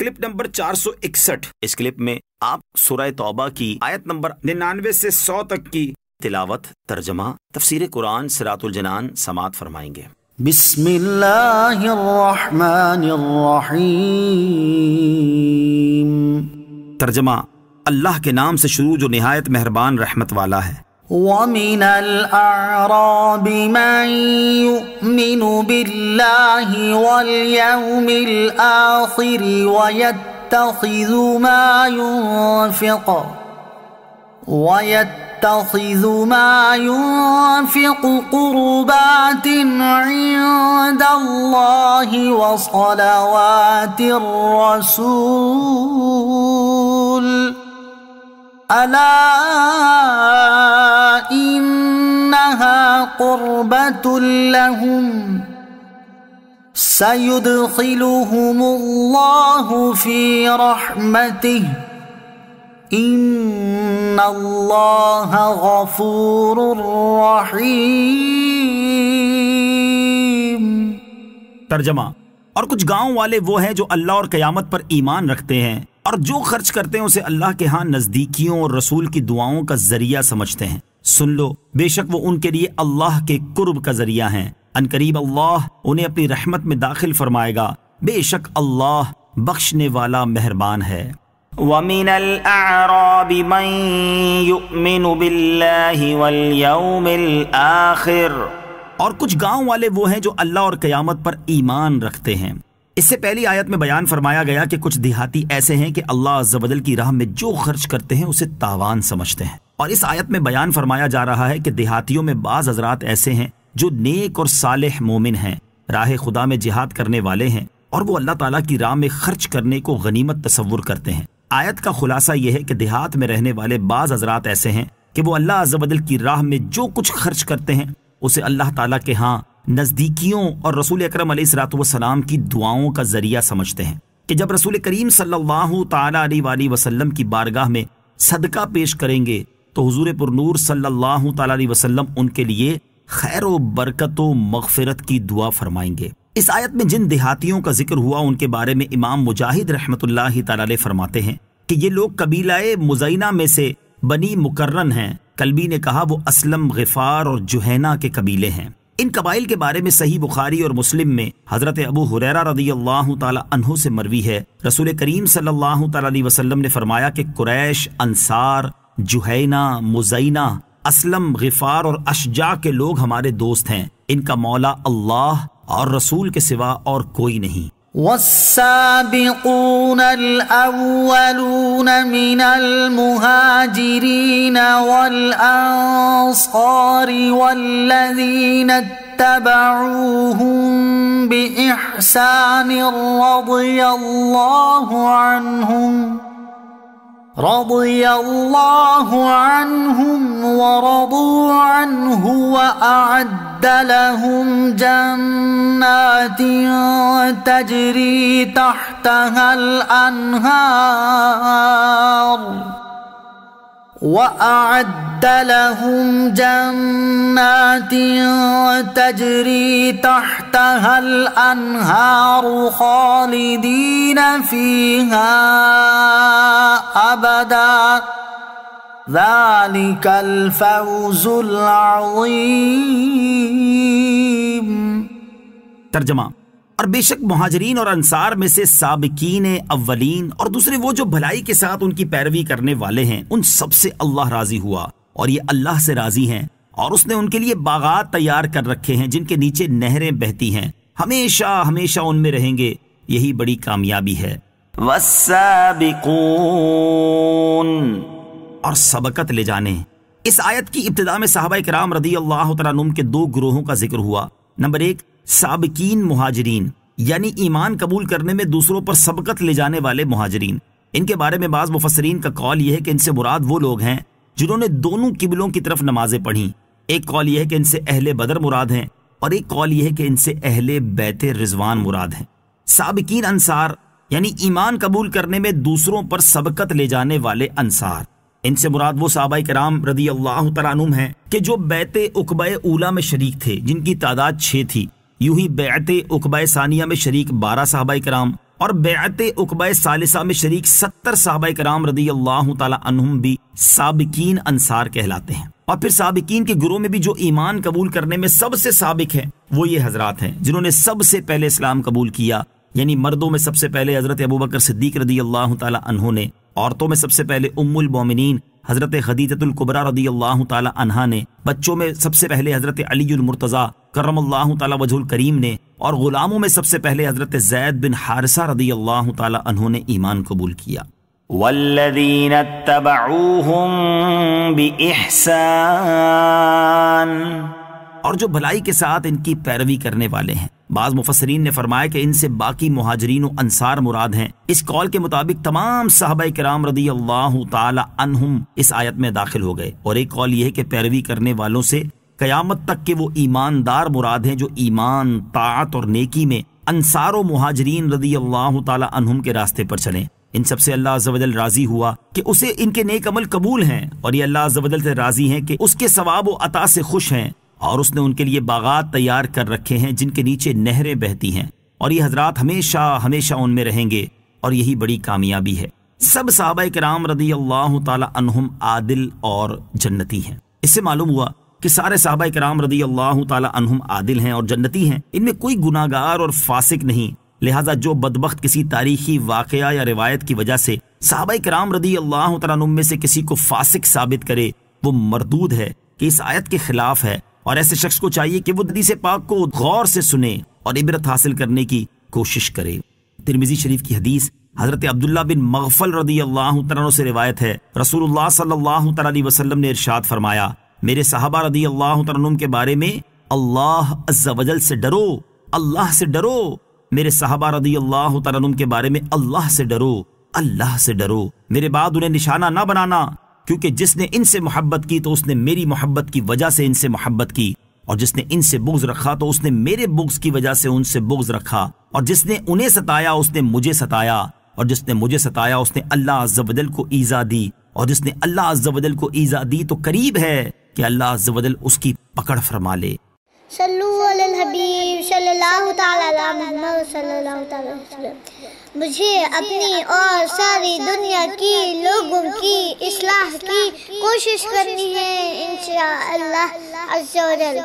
Clip number 461۔ اس clip میں آپ سورہ توبہ کی آیت نمبر 99 سے 100 تک کی تلاوت، ترجمہ، تفسیر قرآن صراط الجنان سماعت فرمائیں گے۔ بسم اللہ الرحمن الرحیم۔ ترجمہ، اللہ کے نام سے شروع جو نہایت مہربان رحمت والا ہے۔ وَمِنَ الْأَعْرَابِ مَن يُؤْمِنُ بِاللَّهِ وَالْيَوْمِ الْآخِرِ وَيَتَّخِذُ مَا يُنْفِقُ قُرُبَاتٍ عِندَ اللَّهِ وَصَلَوَاتِ الرَّسُولِ أَلَا إِنَّهَا قُرْبَةٌ لَهُمْ سَيُدْخِلُهُمُ اللَّهُ فِي رَحْمَتِهِ إِنَّ اللَّهَ غَفُورٌ رَحِيمٌ۔ ترجمہ، اور کچھ گاؤں والے وہ ہیں جو اللہ اور قیامت پر ایمان رکھتے ہیں اور جو خرچ کرتے ہیں اسے اللہ کے ہاں نزدیکیوں اور رسول کی دعاؤں کا ذریعہ سمجھتے ہیں۔ سن لو، بے شک وہ ان کے لیے اللہ کے قرب کا ذریعہ ہیں، ان قریب اللہ انہیں اپنی رحمت میں داخل فرمائے گا، بے شک اللہ بخشنے والا مہربان ہے۔ وَمِنَ الْأَعْرَابِ مَن يُؤْمِنُ بِاللَّهِ وَالْيَوْمِ الْآخِرِ، اور کچھ گاؤں والے وہ ہیں جو اللہ اور قیامت پر ایمان رکھتے ہیں۔ اس سے پہلی آیت میں بیان فرمایا گیا کہ کچھ دیہاتی ایسے ہیں کہ اللہ عز و جل کی راہ میں جو خرچ کرتے ہیں اسے تاوان سمجھتے ہیں، اور اس آیت میں بیان فرمایا جا رہا ہے کہ دیہاتیوں میں بعض حضرات ایسے ہیں جو نیک اور صالح مومن ہیں، راہ خدا میں جہاد کرنے والے ہیں، اور وہ اللہ تعالیٰ کی راہ میں خرچ کرنے کو غنیمت تصور کرتے ہیں۔ آیت کا خلاصہ یہ ہے کہ دیہات میں رہنے والے بعض حضرات ایسے ہیں کہ وہ اللہ عز و جل کی راہ میں جو کچھ خرچ کرتے ہیں اسے اللہ تعالیٰ کے ہاں نزدیکیوں اور رسول اکرم علیہ الصلوۃ والسلام کی دعاؤں کا ذریعہ سمجھتے ہیں کہ جب رسول کریم صلی اللہ تعالی علیہ وآلہ وسلم کی بارگاہ میں صدقہ پیش کریں گے تو حضور پر نور صلی اللہ تعالی علیہ وسلم ان کے لیے خیر و برکت و مغفرت کی دعا فرمائیں گے۔ اس آیت میں جن دیہاتیوں کا ذکر ہوا ان کے بارے میں امام مجاہد رحمۃ اللہ تعالی علیہ فرماتے ہیں کہ یہ لوگ قبیلہ مزینہ میں سے بنی مکرن ہیں۔ کلبی نے کہا وہ اسلم، غفار اور جوہینہ کے قبیلے ہیں۔ ان قبائل کے بارے میں صحیح بخاری اور مسلم میں حضرت ابو ہریرہ رضی اللہ تعالی عنہ سے مروی ہے، رسول کریم صلی اللہ تعالی علیہ وسلم نے فرمایا کہ قریش، انصار، جوہینہ، مزینہ، اسلم، غفار اور اشجع کے لوگ ہمارے دوست ہیں، ان کا مولا اللہ اور رسول کے سوا اور کوئی نہیں۔ والسابقون الأولون من المهاجرين والأنصار والذين اتبعوهم بإحسان رضي الله عنهم ورضوا عنه وأعد لهم جنات تجري تحتها الأنهار خالدين فيها أبدا ذلك الفوز العظيم۔ ترجمہ، اور بے شک مہاجرین اور انصار میں سے سابقین اولین اور دوسرے وہ جو بھلائی کے ساتھ ان کی پیروی کرنے والے ہیں، ان سب سے اللہ راضی ہوا، اور یہ اللہ سے راضی ہیں، اور اس نے ان کے لیے باغات تیار کر رکھے ہیں جن کے نیچے نہریں بہتی ہیں، ہمیشہ ہمیشہ ان میں رہیں گے، یہی بڑی کامیابی ہے۔ والسابقون، اور سبقت لے جانے۔ اس آیت کی ابتدا میں صحابہ کرام رضی اللہ تعالیٰ عنہم کے دو گروہوں کا ذکر ہوا۔ نمبر 1، سابقین مہاجرین، یعنی ایمان قبول کرنے میں دوسروں پر سبقت لے جانے والے مہاجرین۔ ان کے بارے میں بعض مفسرین کا قول یہ ہے کہ ان سے مراد وہ لوگ ہیں جنہوں نے دونوں قبلوں کی طرف نمازیں پڑھیں۔ ایک قول یہ ہے کہ ان سے اہل بدر مراد ہیں، اور ایک قول یہ ہے کہ ان سے اہل بیت رضوان مراد ہیں۔ سابقین انصار یعنی ایمان قبول کرنے میں دوسروں پر سبقت لے جانے والے انصار، ان سے مراد وہ صحابہ کرام رضی اللہ تعالیٰ عنہم ہیں کہ جو بیعت عقبہ اولیٰ میں شریک تھے، جن کی تعداد 6 تھی۔ یوں ہی بیعت عقبہ ثانیہ میں شریک 12 صحابہ کرام اور بیعت عقبہ ثالثہ میں شریک 70 صحابہ کرام رضی اللہ تعالی عنہم بھی سابقین انصار کہلاتے ہیں۔ اور پھر سابقین کے گروہ میں بھی جو ایمان قبول کرنے میں سب سے سابق ہے وہ یہ حضرات ہیں جنہوں نے سب سے پہلے اسلام قبول کیا، یعنی مردوں میں سب سے پہلے حضرت ابوبکر صدیق رضی اللہ تعالی عنہ نے، عورتوں میں سب سے پہلے ام المومنین حضرت خدیجہ الکبریٰ رضی اللہ تعالی عنہا نے، بچوں میں سب سے پہلے حضرت علی المرتضیٰ کرم اللہ تعالی وجہ الکریم نے، اور غلاموں میں سب سے پہلے حضرت زید بن حارثہ رضی اللہ تعالی عنہ نے ایمان قبول کیا۔ والذین اتبعوہم بإحسان، اور جو بھلائی کے ساتھ ان کی پیروی کرنے والے ہیں۔ بعض مفسرین نے فرمایا کہ ان سے باقی مہاجرین و انصار مراد ہیں۔ اس قول کے مطابق تمام صحابہ کرام رضی اللہ تعالی عنہم اس آیت میں داخل ہو گئے، اور ایک قول یہ ہے کہ پیروی کرنے والوں سے قیامت تک کے وہ ایماندار مراد ہیں جو ایمان، طاعت اور نیکی میں انصار و مہاجرین رضی اللہ تعالی عنہم کے راستے پر چلیں۔ ان سب سے اللہ عز و جل راضی ہوا کہ اسے ان کے نیک عمل قبول ہیں، اور یہ اللہ عز و جل سے راضی ہیں کہ اس کے ثواب و عطا سے خوش ہیں، اور اس نے ان کے لیے باغات تیار کر رکھے ہیں جن کے نیچے نہریں بہتی ہیں، اور یہ حضرات ہمیشہ ہمیشہ ان میں رہیں گے، اور یہی بڑی کامیابی ہے۔ سب صحابہ کرام رضی اللہ تعالی عنہم عادل اور جنتی ہیں۔ اس سے معلوم ہوا کہ سارے صحابہ کرام رضی اللہ تعالی عنہم عادل ہیں اور جنتی ہیں، ان میں کوئی گناہگار اور فاسق نہیں۔ لہٰذا جو بدبخت کسی تاریخی واقعہ یا روایت کی وجہ سے صحابہ کرام رضی اللہ تعالیٰ عنہم میں سے کسی کو فاسق ثابت کرے، وہ مردود ہے، کہ اس آیت کے خلاف ہے، اور ایسے شخص کو چاہیے کہ وہ حدیث پاک کو غور سے سنے اور عبرت حاصل کرنے کی کوشش کرے۔ ترمذی شریف کی حدیث حضرت عبداللہ بن مغفل رضی اللہ تعالیٰ عنہ سے روایت ہے، رسول اللہ صلی اللہ تعالیٰ علیہ وسلم نے ارشاد فرمایا، میرے صحابہ رضی اللہ تعالیٰ عنہم کے بارے میں اللہ عز و جل سے ڈرو، اللہ سے ڈرو۔ میرے صحابہ رضی اللہ تعالیٰ عنہم کے بارے میں اللہ سے ڈرو، اللہ سے ڈرو۔ میرے بعد انہیں نشانہ نہ بنانا، کیونکہ جس نے ان سے محبت کی تو اس نے میری محبت کی وجہ سے ان سے محبت کی، اور جس نے ان سے بغض رکھا تو اس نے میرے بغض کی وجہ سے ان سے بغض رکھا، اور جس نے انہیں ستایا اس نے مجھے ستایا، اور جس نے مجھے ستایا اس نے اللہ عز و جل کو ایذا دی، اور جس نے اللہ عز و جل کو ایذا دی تو قریب ہے کہ اللہ عز و جل اس کی پکڑ فرما لے۔ صلو علی الحبیب صلی اللہ تعالی علی محمد صلی اللہ تعالی وسلم۔ مجھے اپنی اور ساری دنیا کی لوگوں کی اصلاح کی کوشش کرنی ہے انشاءاللہ عز و جل۔